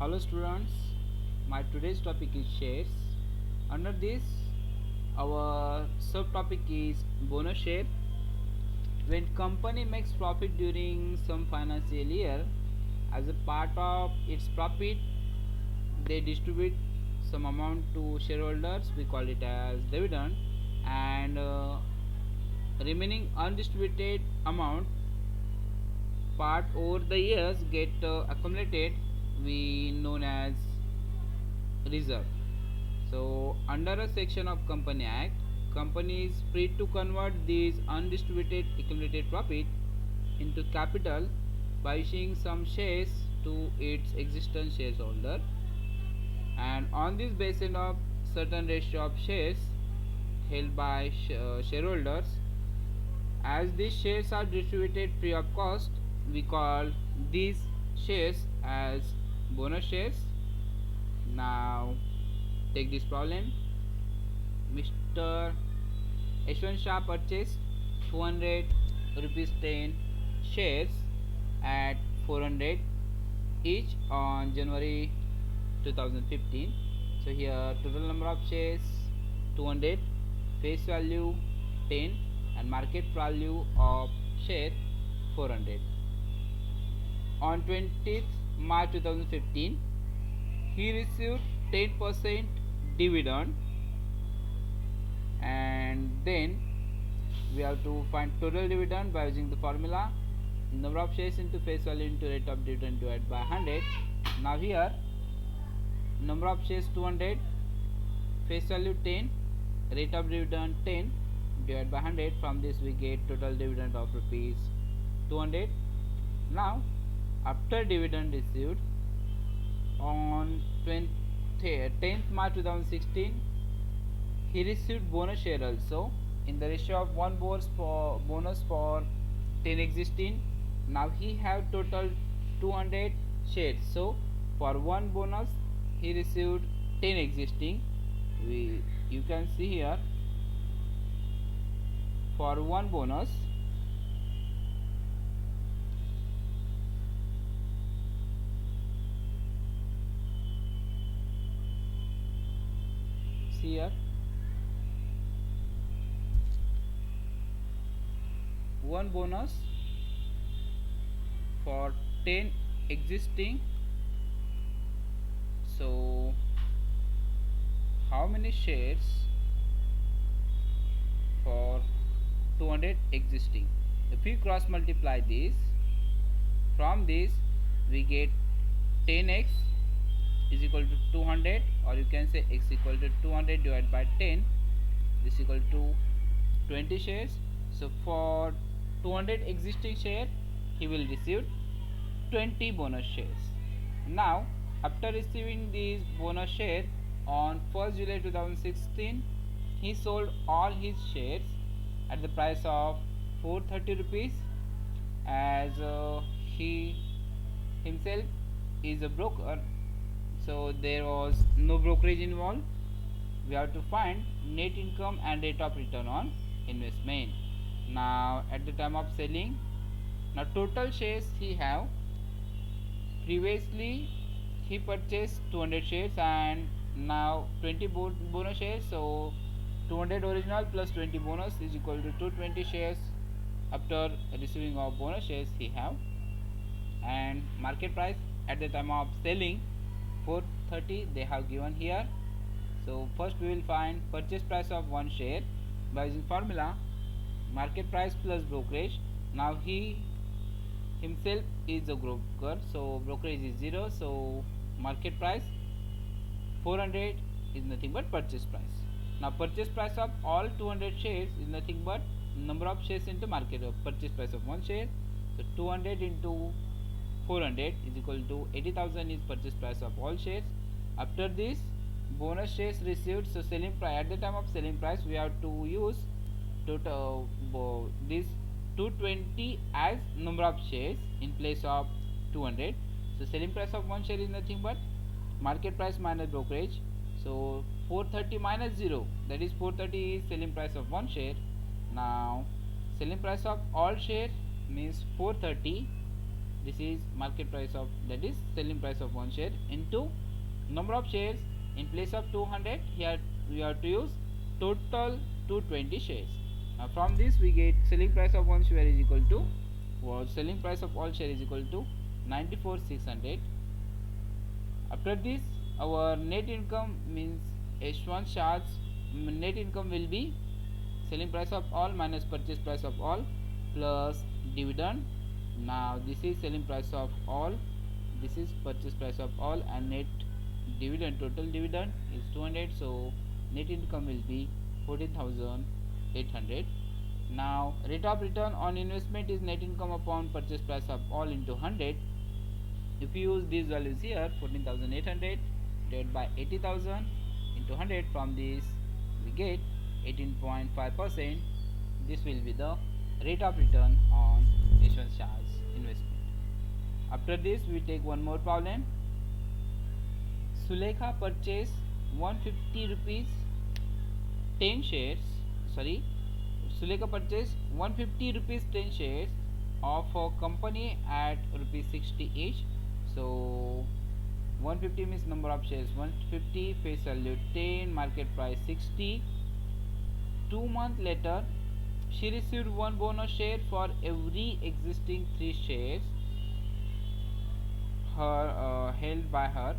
Hello students, my today's topic is shares. Under this, our subtopic is bonus share. When company makes profit during some financial year, as a part of its profit, they distribute some amount to shareholders. We call it as dividend, and remaining undistributed amount part over the years get accumulated. We known as reserve. So under a section of Company Act, company is free to convert these undistributed accumulated profit into capital by issuing some shares to its existing shareholder, and on this basis of certain ratio of shares held by shareholders. As these shares are distributed free of cost, we call these shares as bonus shares. Now take this problem. Mr. Ashwin Shah purchased 200 rupees 10 shares at 400 each on January 2015. So here total number of shares 200, face value 10, and market value of share 400. On 20th March 2015, he received 10% dividend, and then we have to find total dividend by using the formula number of shares into face value into rate of dividend divided by 100. Now here number of shares 200, face value 10, rate of dividend 10 divided by 100. From this we get total dividend of rupees 200. Now after dividend received on 10th March 2016, he received bonus share also in the ratio of 1 bonus for 10 existing. Now he have total 200 shares, so for 1 bonus he received 10 existing. You can see here for 1 bonus here 1 bonus for 10 existing. So how many shares for 200 existing? If we cross multiply this, from this we get 10x is equal to 200, or you can say x equal to 200 divided by 10, this is equal to 20 shares. So for 200 existing share he will receive 20 bonus shares. Now after receiving these bonus share on 1st July 2016, he sold all his shares at the price of 430 rupees. As he himself is a broker, so there was no brokerage involved. We have to find net income and rate of return on investment. Now at the time of selling, now total shares he have. Previously he purchased 200 shares and now 20 bonus shares, so 200 original plus 20 bonus is equal to 220 shares after receiving of bonus shares he have. And market price at the time of selling 430 they have given here. So first we will find purchase price of 1 share by using formula market price plus brokerage. Now he himself is a broker, so brokerage is 0, so market price 400 is nothing but purchase price. Now purchase price of all 200 shares is nothing but number of shares into market of purchase price of 1 share. So 200 into 400 is equal to 80,000 is purchase price of all shares. After this bonus shares received, so selling price at the time of selling price we have to use total this 220 as number of shares in place of 200. So selling price of 1 share is nothing but market price minus brokerage. So 430 minus 0, that is 430 is selling price of 1 share. Now selling price of all share means 430 this is market price of, that is selling price of one share, into number of shares. In place of 200, here we have to use total 220 shares. Now from this we get selling price of one share is equal to, or selling price of all share is equal to 94,600. After this, our net income means H1 charge net income will be selling price of all minus purchase price of all plus dividend. Now this is selling price of all, this is purchase price of all, and net dividend, total dividend is 200, so net income will be 14,800. Now rate of return on investment is net income upon purchase price of all into 100. If you use these values here, 14,800 divided by 80,000 into 100, from this we get 18.5%. This will be the rate of return on H1 charge investment. After this we take one more problem. Sulekha purchased 150 rupees 10 shares, Sulekha purchased 150 rupees 10 shares of a company at rupees 60 each. So 150 means number of shares 150, face value 10, market price 60. 2 months later, she received one bonus share for every existing 3 shares held by her.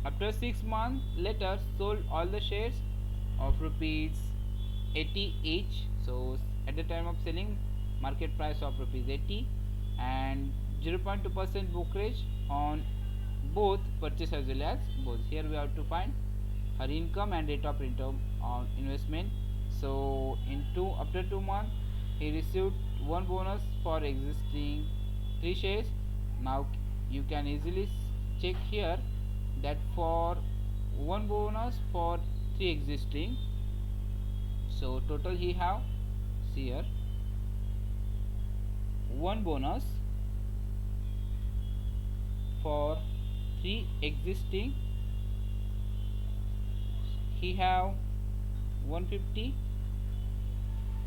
After 6 months later, sold all the shares of rupees 80 each. So at the time of selling, market price of rupees 80 and 0.2% brokerage on both purchase as well as both. Here we have to find her income and rate of return on investment. So after 2 months, he received one bonus for existing 3 shares. Now you can easily check here that for one bonus for 3 existing, so total he have, see here, one bonus for 3 existing, he have 150.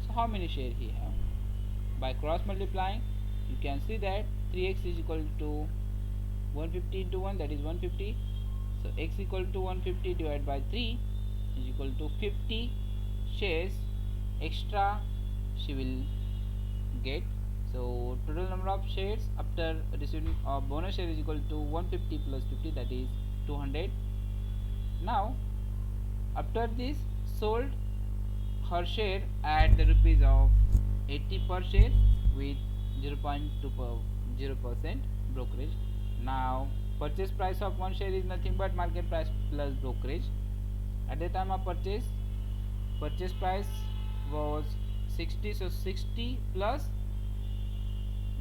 So how many share he have? By cross multiplying, you can see that 3x is equal to 150 into 1, that is 150. So x equal to 150 divided by 3 is equal to 50 shares extra she will get. So total number of shares after receiving a bonus share is equal to 150 plus 50, that is 200. Now after this, sold her share at the rupees of 80 per share with 0.20% brokerage. Now purchase price of one share is nothing but market price plus brokerage. At the time of purchase price was 60, so 60 plus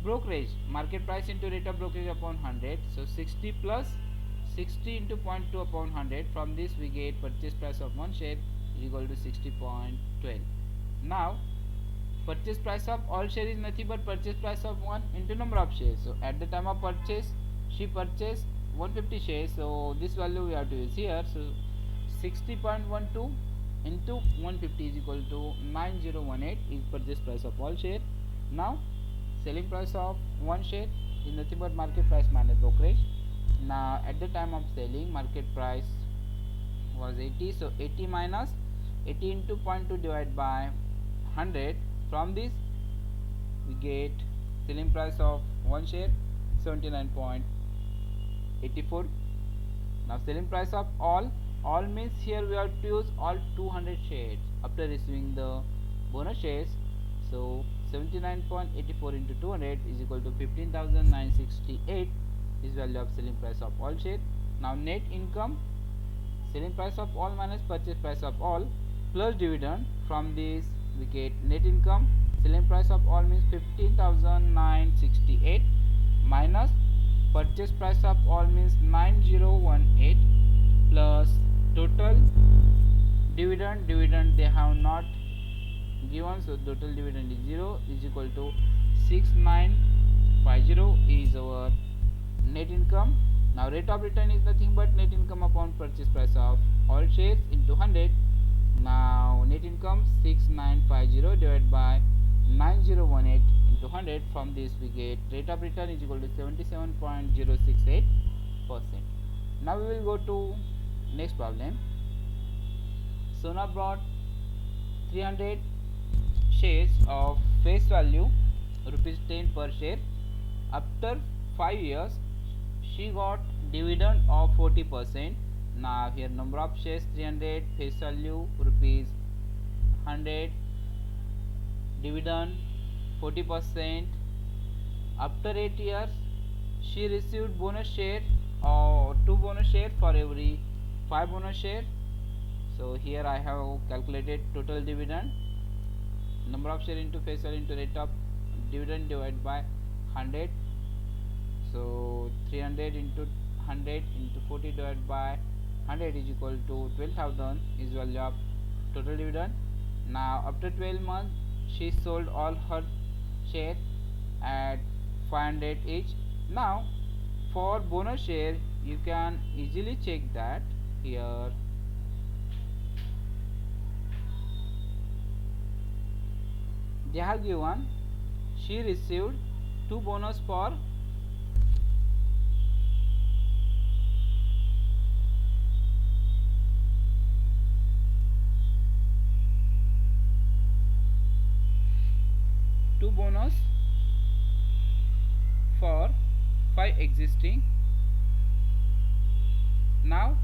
brokerage, market price into rate of brokerage upon 100, so 60 plus 60 into 0.2 upon 100. From this we get purchase price of one share is equal to 60.12. Now purchase price of all share is nothing but purchase price of one into number of shares. So at the time of purchase, she purchased 150 shares, so this value we have to use here. So 60.12 into 150 is equal to 9018 is purchase price of all share. Now selling price of one share is nothing but market price minus brokerage. Now at the time of selling, market price was 80, so 80 minus 80 into 0.2 divided by 100. From this we get selling price of one share 79.84. Now selling price of all means here we have to use all 200 shares after receiving the bonus shares. So 79.84 into 200 is equal to 15,968 is value of selling price of all share. Now net income, selling price of all minus purchase price of all plus dividend. From this we get net income, selling price of all means 15,968 minus purchase price of all means 9018 plus total dividend they have not given, so total dividend is 0 is equal to 6950 is our net income. Now rate of return is nothing but net income upon purchase price of all shares into 100. Now net income 6950 divided by 9018 into into 100. From this we get rate of return is equal to 77.068%. Now we will go to next problem. Sona brought 300 shares of face value rupees 10 per share. After 5 years she got dividend of 40%. Now here number of shares 300, face value rupees 100, dividend 40%. After 8 years she received bonus share or 2 bonus share for every 5 bonus share. So here I have calculated total dividend, number of share into face value into rate of dividend divided by 100. So 300 into 100 into 40 divided by 100 is equal to 12,000 is value of total dividend. Now after 12 months she sold all her share at 500 each. Now for bonus share you can easily check that here they have given she received 2 bonus for for 5 existing. Now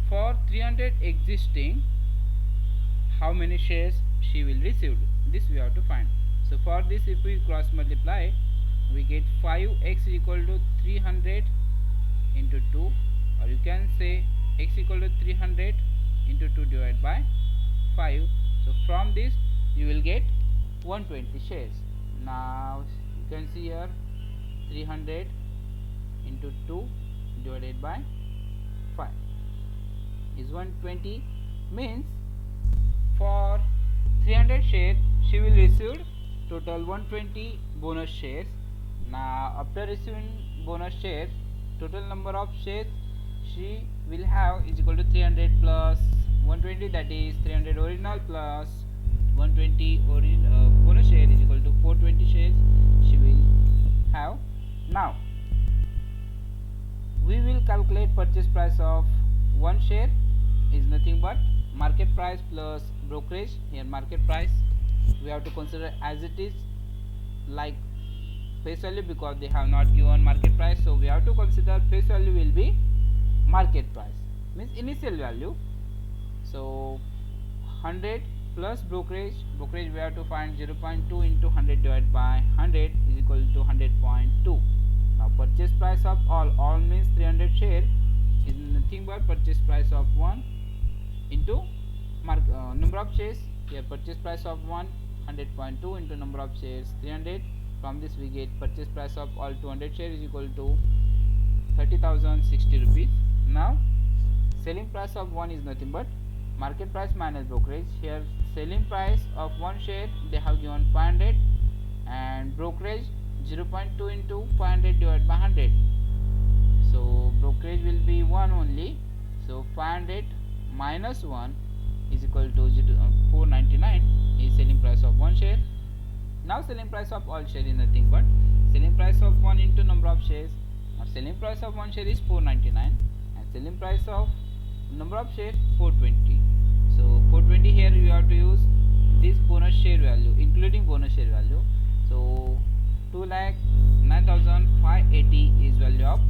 for 300 existing how many shares she will receive, this we have to find. So for this if we cross multiply we get 5x equal to 300 into 2, or you can say x equal to 300 into 2 divided by 5. So from this you will get 120 shares. Now you can see here 300 into 2 divided by 5 is 120, means for 300 shares she will receive total 120 bonus shares. Now after receiving bonus shares total number of shares she will have is equal to 300 plus 120, that is 300 original plus 120 bonus share is equal to 420 shares she will have. Now we will calculate purchase price of one share is nothing but market price plus brokerage. Here market price we have to consider as it is like face value because they have not given market price, so we have to consider face value will be market price, means initial value. So 100 plus brokerage we have to find 0.2 into 100 divided by 100 is equal to 100.2. Now purchase price of all means 300 share is nothing but purchase price of 1 into number of shares. Here purchase price of 100.2 into number of shares 300. From this we get purchase price of all 200 shares is equal to 30,060 rupees. Now selling price of 1 is nothing but market price minus brokerage. Here selling price of 1 share they have given 500 and brokerage 0.2 into 500 divided by 100. So brokerage will be 1 only, so 500 minus 1 is equal to 499 is selling price of 1 share. Now selling price of all share is nothing but selling price of 1 into number of shares. Now selling price of 1 share is 499 and selling price of number of shares 420. So 420 here you have to use this bonus share value including bonus share value. So 2,09,580 is value of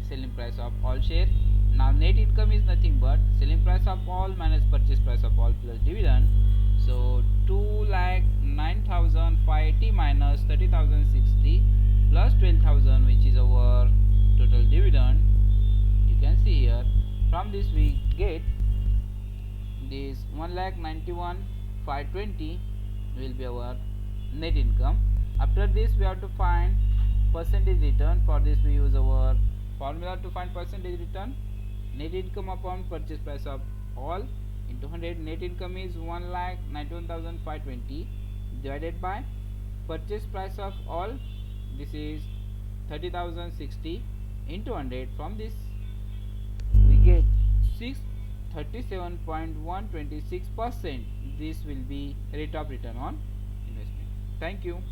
selling price of all share. Now net income is nothing but selling price of all minus purchase price of all plus dividend. So 2,09,580 minus 30,060 plus 12,000 which is our total dividend. You can see here from this we get this 1,91,520 will be our net income. After this we have to find percentage return. For this we use our formula to find percentage return. Net income upon purchase price of all into 100. Net income is 1,91,520 divided by purchase price of all, this is 30,060 into 100. From this we get 637.126%. This will be rate of return on investment. Thank you.